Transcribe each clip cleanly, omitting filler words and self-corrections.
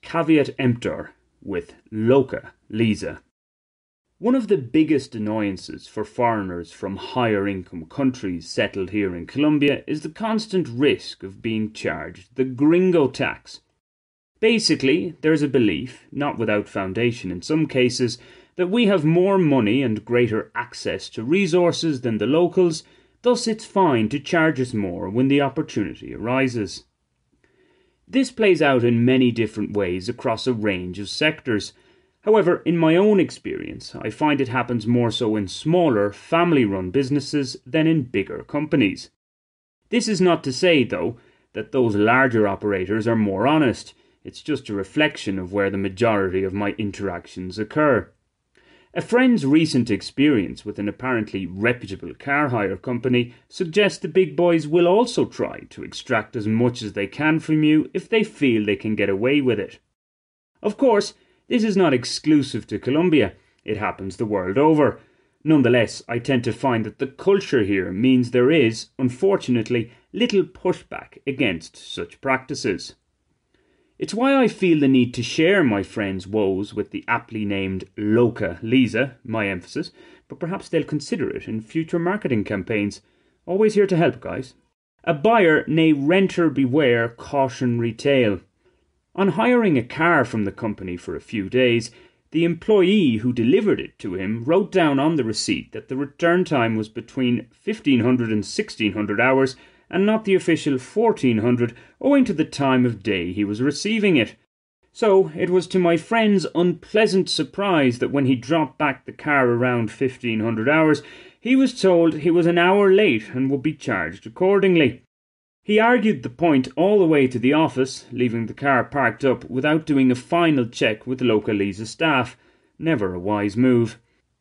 Caveat emptor with Localiza. One of the biggest annoyances for foreigners from higher income countries settled here in Colombia is the constant risk of being charged the gringo tax. Basically, there's a belief, not without foundation in some cases, that we have more money and greater access to resources than the locals, thus it's fine to charge us more when the opportunity arises. This plays out in many different ways across a range of sectors. However, in my own experience, I find it happens more so in smaller, family-run businesses than in bigger companies. This is not to say, though, that those larger operators are more honest. It's just a reflection of where the majority of my interactions occur. A friend's recent experience with an apparently reputable car hire company suggests the big boys will also try to extract as much as they can from you if they feel they can get away with it. Of course, this is not exclusive to Colombia. It happens the world over. Nonetheless, I tend to find that the culture here means there is, unfortunately, little pushback against such practices. It's why I feel the need to share my friends' woes with the aptly named Localiza, my emphasis, but perhaps they'll consider it in future marketing campaigns. Always here to help, guys. A buyer, nay renter beware, cautionary tale. On hiring a car from the company for a few days, the employee who delivered it to him wrote down on the receipt that the return time was between 1,500 and 1,600 hours, and not the official 1,400, owing to the time of day he was receiving it. So it was to my friend's unpleasant surprise that when he dropped back the car around 1,500 hours, he was told he was an hour late and would be charged accordingly. He argued the point all the way to the office, leaving the car parked up without doing a final check with Localiza staff. Never a wise move.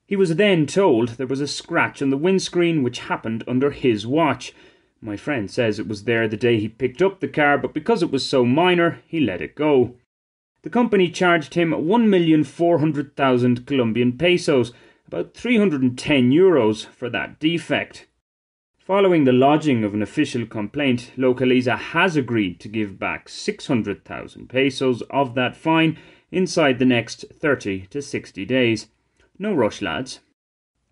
He was then told there was a scratch on the windscreen which happened under his watch. My friend says it was there the day he picked up the car, but because it was so minor, he let it go. The company charged him 1,400,000 Colombian pesos, about €310 for that defect. Following the lodging of an official complaint, Localiza has agreed to give back 600,000 pesos of that fine inside the next 30 to 60 days. No rush, lads.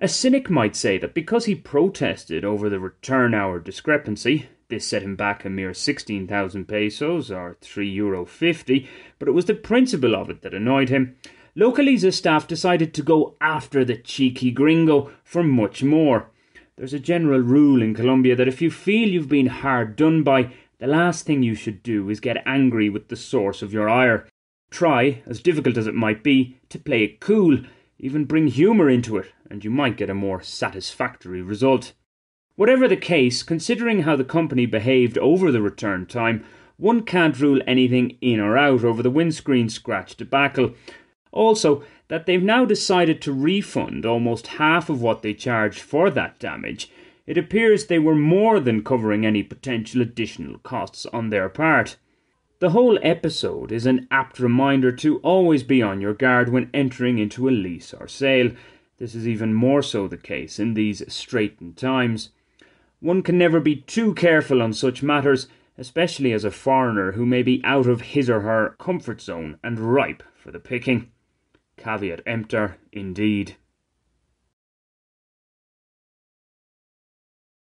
A cynic might say that because he protested over the return hour discrepancy, this set him back a mere 16,000 pesos or €3.50, but it was the principle of it that annoyed him. Localiza staff decided to go after the cheeky gringo for much more. There's a general rule in Colombia that if you feel you've been hard done by, the last thing you should do is get angry with the source of your ire. Try, as difficult as it might be, to play it cool. Even bring humour into it, and you might get a more satisfactory result. Whatever the case, considering how the company behaved over the return time, one can't rule anything in or out over the windscreen scratch debacle. Also, that they've now decided to refund almost half of what they charged for that damage. It appears they were more than covering any potential additional costs on their part. The whole episode is an apt reminder to always be on your guard when entering into a lease or sale. This is even more so the case in these straitened times. One can never be too careful on such matters, especially as a foreigner who may be out of his or her comfort zone and ripe for the picking. Caveat emptor, indeed.